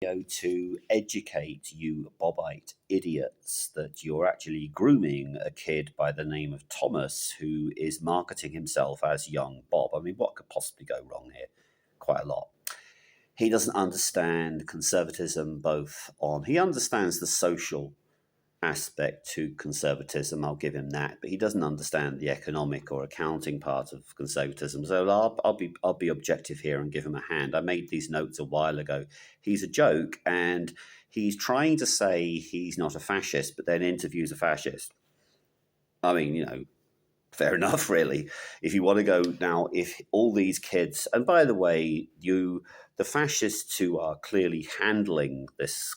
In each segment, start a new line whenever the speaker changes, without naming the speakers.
to educate you Bobite idiots that you're actually grooming a kid by the name of Thomas who is marketing himself as young Bob. I mean, what could possibly go wrong here? Quite a lot. He doesn't understand conservatism he understands the social aspect to conservatism. I'll give him that, but he doesn't understand the economic or accounting part of conservatism. So I'll be objective here and give him a hand. I made these notes a while ago. He's a joke, and he's trying to say he's not a fascist, but then interviews a fascist. I mean, fair enough, really. If you want to go now, if all these kids, and by the way, the fascists who are clearly handling this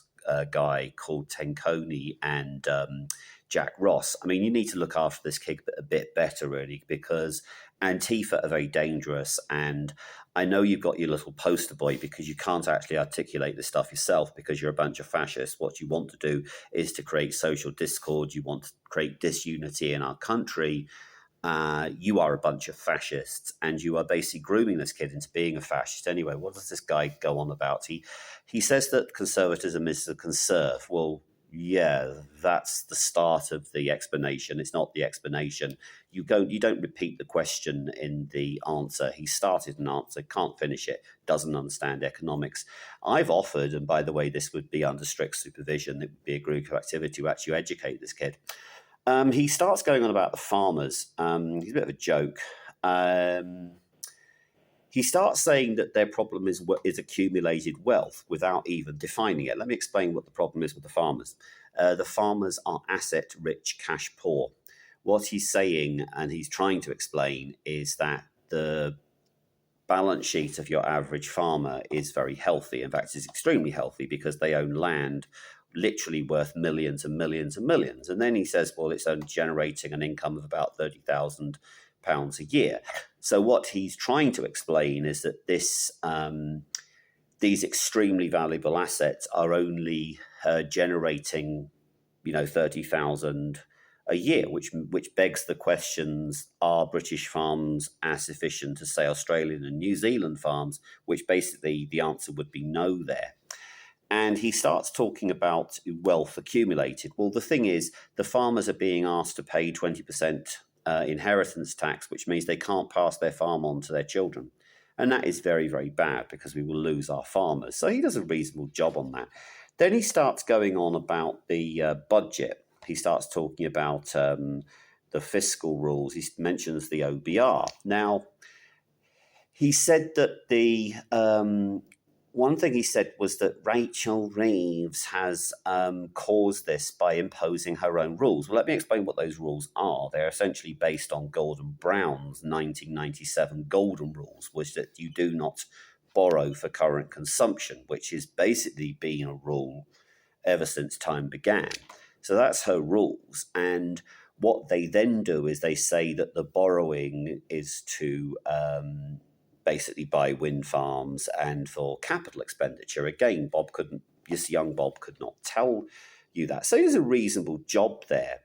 guy called Tenconi and Jack Ross, I mean, you need to look after this kid a bit better, really, because Antifa are very dangerous. And I know you've got your little poster boy because you can't actually articulate this stuff yourself because you're a bunch of fascists. What you want to do is to create social discord. You want to create disunity in our country. You are a bunch of fascists, and you are basically grooming this kid into being a fascist. Anyway, what does this guy go on about? He says that conservatism is to conserve. Well, yeah, that's the start of the explanation. It's not the explanation. You don't repeat the question in the answer. He started an answer, can't finish it, doesn't understand economics. I've offered, and by the way, this would be under strict supervision. It would be a group activity to actually educate this kid. He starts going on about the farmers. He's a bit of a joke. He starts saying that their problem is accumulated wealth without even defining it. Let me explain what the problem is with the farmers. The farmers are asset rich, cash poor. What he's saying, and he's trying to explain, is that the balance sheet of your average farmer is very healthy. In fact, it's extremely healthy because they own land literally worth millions and millions and millions. And then he says, well, it's only generating an income of about £30,000 a year. So what he's trying to explain is that these extremely valuable assets are only generating, 30,000 a year, which begs the questions: are British farms as efficient as, say, Australian and New Zealand farms? Which basically the answer would be no there. And he starts talking about wealth accumulated. Well, the thing is, the farmers are being asked to pay 20% inheritance tax, which means they can't pass their farm on to their children. And that is very, very bad because we will lose our farmers. So he does a reasonable job on that. Then he starts going on about the budget. He starts talking about the fiscal rules. He mentions the OBR. Now, he said that one thing he said was that Rachel Reeves has caused this by imposing her own rules. Well, let me explain what those rules are. They're essentially based on Gordon Brown's 1997 Golden Rules, which that you do not borrow for current consumption, which has basically been a rule ever since time began. So that's her rules. And what they then do is they say that the borrowing is to basically buy wind farms and for capital expenditure. Again, this young Bob could not tell you that. So there's a reasonable job there.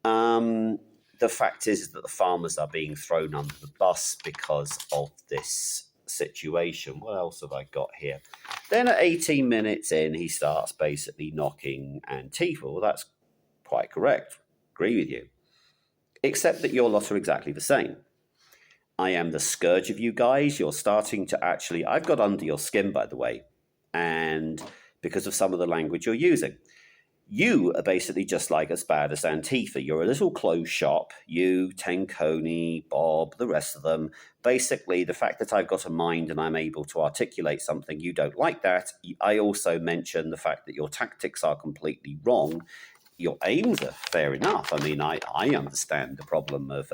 The fact is that the farmers are being thrown under the bus because of this situation. What else have I got here? Then at 18 minutes in, he starts basically knocking Antifa. Well, that's quite correct. Agree with you. Except that your lot are exactly the same. I am the scourge of you guys. You're starting to I've got under your skin, by the way, and because of some of the language you're using. You are basically just like as bad as Antifa. You're a little closed shop. You, Tenconi, Bob, the rest of them. Basically, the fact that I've got a mind and I'm able to articulate something, you don't like that. I also mention the fact that your tactics are completely wrong. Your aims are fair enough. I mean, I understand the problem of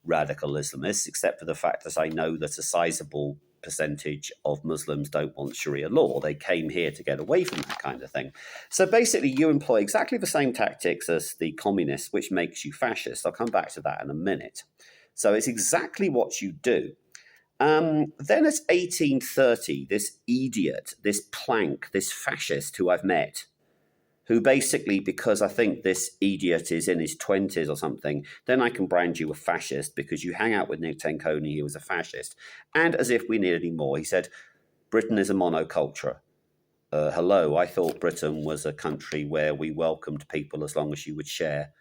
radical Islamists, except for the fact that I know that a sizable percentage of Muslims don't want Sharia law. They came here to get away from that kind of thing. So basically, you employ exactly the same tactics as the communists, which makes you fascist. I'll come back to that in a minute. So it's exactly what you do. Then at 1830, this idiot, this plank, this fascist who I've met, who basically, because I think this idiot is in his 20s or something, then I can brand you a fascist because you hang out with Nick Tenconi, he was a fascist. And as if we need any more, he said, Britain is a monoculture. hello, I thought Britain was a country where we welcomed people as long as you would share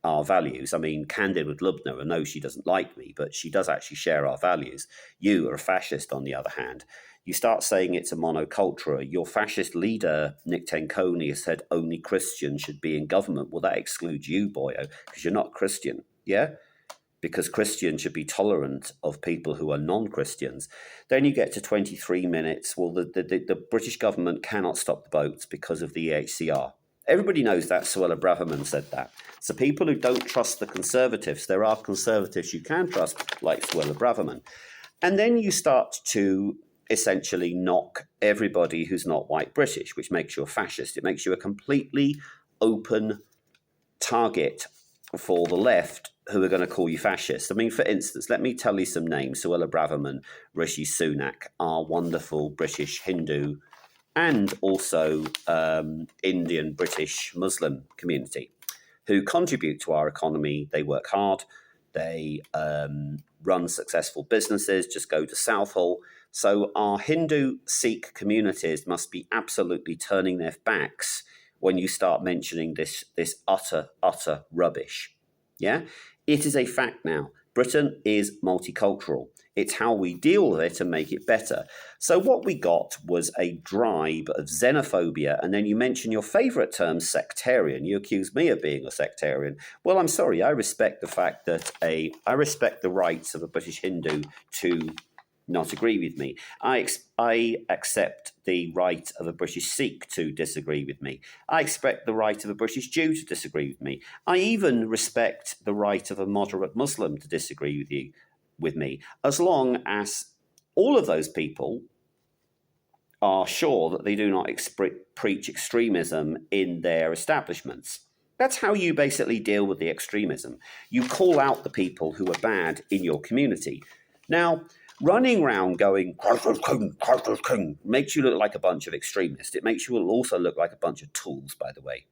our values. I mean, candid with Lubna, I know she doesn't like me, but she does actually share our values. You are a fascist, on the other hand. You start saying it's a monoculture. Your fascist leader, Nick Tenconi, has said only Christians should be in government. Well, that excludes you, boyo, because you're not Christian, yeah? Because Christians should be tolerant of people who are non-Christians. Then you get to 23 minutes. Well, the British government cannot stop the boats because of the EHCR. Everybody knows that. Suella Braverman said that. So people who don't trust the Conservatives, there are Conservatives you can trust, like Suella Braverman. And then you start to essentially knock everybody who's not white British, which makes you a fascist. It makes you a completely open target for the left who are going to call you fascist. I mean, for instance, let me tell you some names. Suella Braverman, Rishi Sunak, our wonderful British Hindu and also Indian, British, Muslim community who contribute to our economy. They work hard. They run successful businesses. Just go to Southall. So our Hindu Sikh communities must be absolutely turning their backs when you start mentioning this utter rubbish. Yeah? It is a fact now. Britain is multicultural. It's how we deal with it and make it better. So what we got was a drive of xenophobia, and then you mention your favourite term, sectarian. You accuse me of being a sectarian. Well, I'm sorry. I respect the fact that I respect the rights of a British Hindu to not agree with me. I accept the right of a British Sikh to disagree with me. I expect the right of a British Jew to disagree with me. I even respect the right of a moderate Muslim to disagree with me, as long as all of those people are sure that they do not preach extremism in their establishments. That's how you basically deal with the extremism. You call out the people who are bad in your community. Now, running around going, king, makes you look like a bunch of extremists. It makes you also look like a bunch of tools, by the way.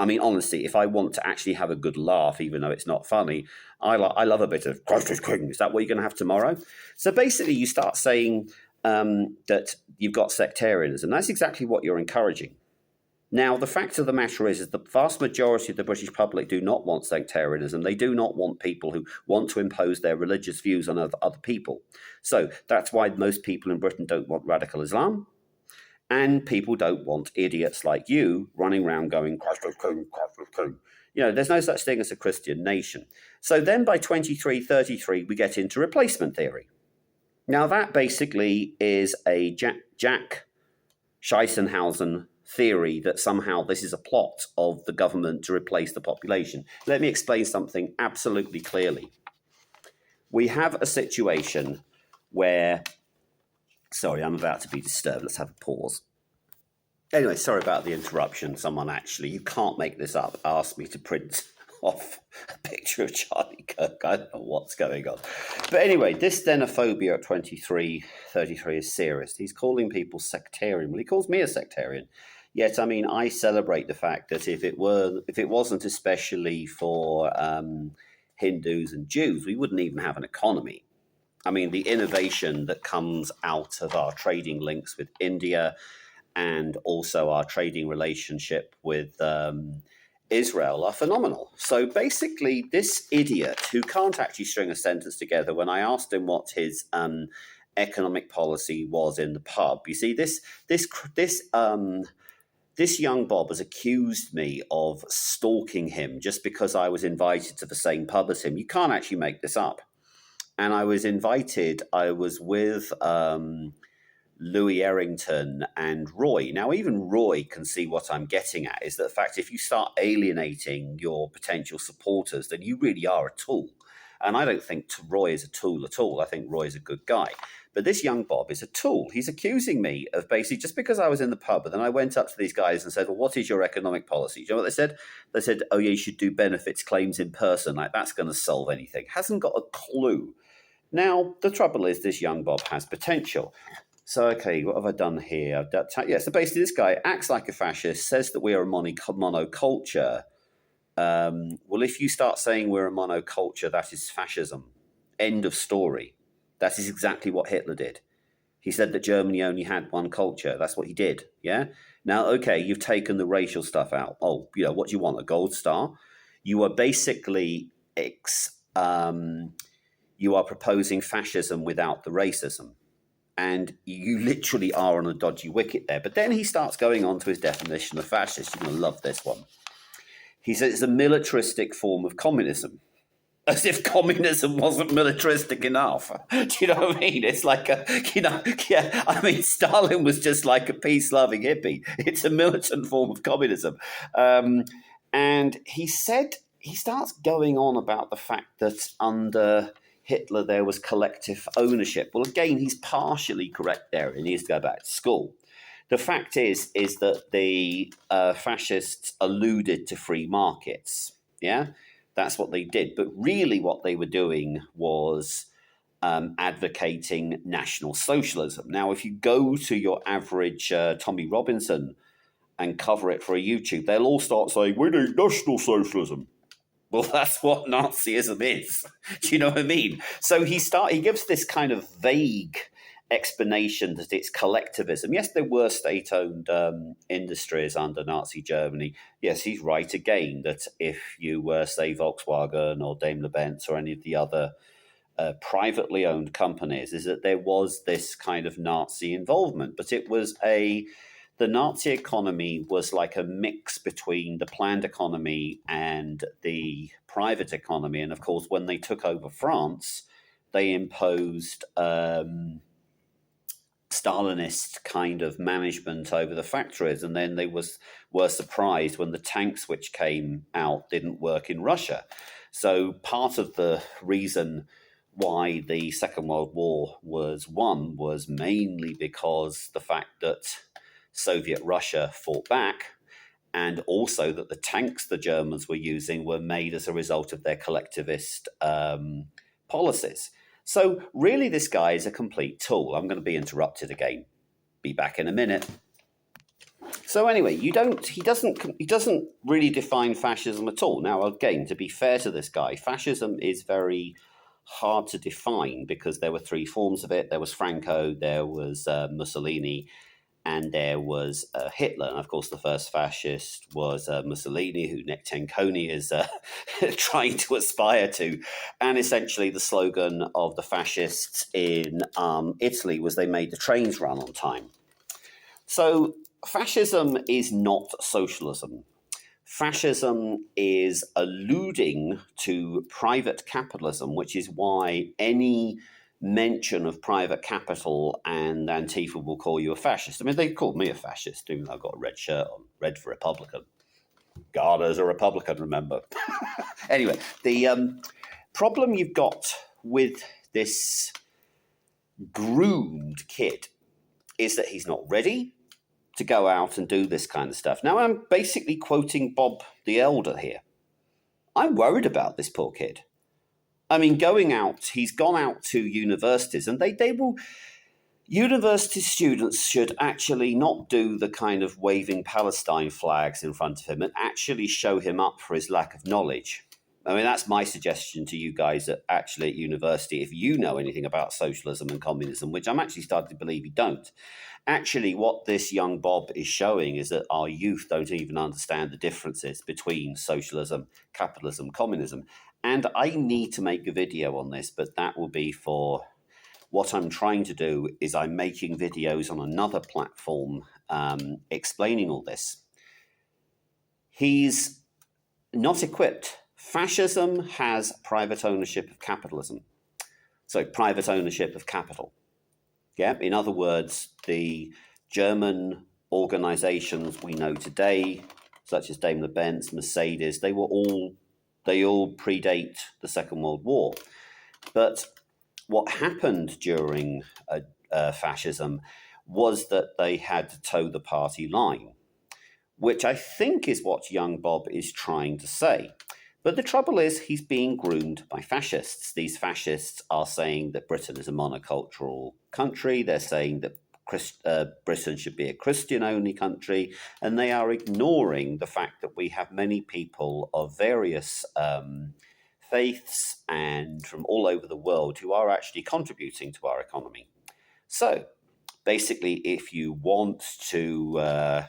I mean, honestly, if I want to actually have a good laugh, even though it's not funny, I love a bit of king. Is that what you're going to have tomorrow? So basically, you start saying that you've got sectarianism. That's exactly what you're encouraging. Now, the fact of the matter is the vast majority of the British public do not want sectarianism. They do not want people who want to impose their religious views on other people. So that's why most people in Britain don't want radical Islam. And people don't want idiots like you running around going, Christ is king, Christ is king. You know, there's no such thing as a Christian nation. So then by 2333, we get into replacement theory. Now, that basically is a Jack Scheissenhausen theory that somehow this is a plot of the government to replace the population. Let me explain something absolutely clearly. We have a situation where, sorry, I'm about to be disturbed. Let's have a pause. Anyway, sorry about the interruption. Someone actually, you can't make this up, asked me to print off a picture of Charlie Kirk. I don't know what's going on. But anyway, this xenophobia at 2333 is serious. He's calling people sectarian. Well, he calls me a sectarian. Yet, I mean, I celebrate the fact that if it wasn't especially for Hindus and Jews, we wouldn't even have an economy. I mean, the innovation that comes out of our trading links with India and also our trading relationship with Israel are phenomenal. So basically, this idiot who can't actually string a sentence together, when I asked him what his economic policy was in the pub, you see, this young Bob has accused me of stalking him just because I was invited to the same pub as him. You can't actually make this up. And I was invited, I was with Louis Errington and Roy. Now, even Roy can see what I'm getting at, is that the fact if you start alienating your potential supporters, then you really are a tool. And I don't think Roy is a tool at all. I think Roy is a good guy. But this young Bob is a tool. He's accusing me of basically, just because I was in the pub, and then I went up to these guys and said, well, what is your economic policy? Do you know what they said? They said, oh, yeah, you should do benefits claims in person. Like, that's going to solve anything. Hasn't got a clue. Now, the trouble is this young Bob has potential. So, okay, what have I done here? So basically this guy acts like a fascist, says that we are a monoculture. Well, if you start saying we're a monoculture, that is fascism. End of story. That is exactly what Hitler did. He said that Germany only had one culture. That's what he did. Yeah. Now, okay, you've taken the racial stuff out. Oh, what do you want? A gold star? You are basically you are proposing fascism without the racism. And you literally are on a dodgy wicket there. But then he starts going on to his definition of fascist. You're going to love this one. He says it's a militaristic form of communism. As if communism wasn't militaristic enough. Do you know what I mean? It's like Stalin was just like a peace-loving hippie. It's a militant form of communism. And he starts going on about the fact that under Hitler there was collective ownership. Well, again, he's partially correct there. He needs to go back to school. The fact is that the fascists alluded to free markets. Yeah? That's what they did. But really what they were doing was advocating National Socialism. Now, if you go to your average Tommy Robinson and cover it for a YouTube, they'll all start saying, we need National Socialism. Well, that's what Nazism is. Do you know what I mean? So he gives this kind of vague explanation that it's collectivism. Yes, there were state-owned industries under Nazi Germany. Yes, he's right again that if you were, say, Volkswagen or Daimler-Benz or any of the other privately owned companies, is that there was this kind of Nazi involvement. But it was the Nazi economy was like a mix between the planned economy and the private economy. And of course, when they took over France, they imposed Stalinist kind of management over the factories, and then they were surprised when the tanks which came out didn't work in Russia. So part of the reason why the Second World War was won was mainly because the fact that Soviet Russia fought back, and also that the tanks the Germans were using were made as a result of their collectivist policies. So really, this guy is a complete tool. I'm going to be interrupted again. Be back in a minute. So anyway, he doesn't really define fascism at all. Now, again, to be fair to this guy, fascism is very hard to define because there were three forms of it. There was Franco, there was Mussolini, and there was Hitler. And of course, the first fascist was Mussolini, who Nick Tenconi is trying to aspire to. And essentially, the slogan of the fascists in Italy was they made the trains run on time. So fascism is not socialism. Fascism is alluding to private capitalism, which is why any mention of private capital and Antifa will call you a fascist. I mean, they called me a fascist, even though I've got a red shirt on, red for Republican. Garda's a Republican, remember. Anyway, the problem you've got with this groomed kid is that he's not ready to go out and do this kind of stuff. Now, I'm basically quoting Bob the Elder here. I'm worried about this poor kid. I mean, he's gone out to universities, and they will. University students should actually not do the kind of waving Palestine flags in front of him and actually show him up for his lack of knowledge. I mean, that's my suggestion to you guys at university. If you know anything about socialism and communism, which I'm actually starting to believe you don't, actually what this young Bob is showing is that our youth don't even understand the differences between socialism, capitalism, communism. And I need to make a video on this, but that will be for what I'm trying to do is I'm making videos on another platform explaining all this. He's not equipped. Fascism has private ownership of capitalism. So private ownership of capital. Yeah. In other words, the German organizations we know today, such as Daimler-Benz, Mercedes, they all predate the Second World War. But what happened during fascism was that they had to toe the party line, which I think is what young Bob is trying to say. But the trouble is he's being groomed by fascists. These fascists are saying that Britain is a monocultural country. They're saying that Britain should be a Christian-only country, and they are ignoring the fact that we have many people of various faiths and from all over the world who are actually contributing to our economy. So basically, if you want a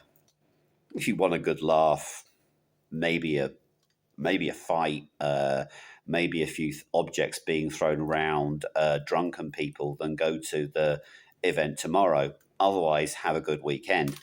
good laugh, maybe a fight, maybe a few objects being thrown around, drunken people, then go to the event tomorrow. Otherwise, have a good weekend.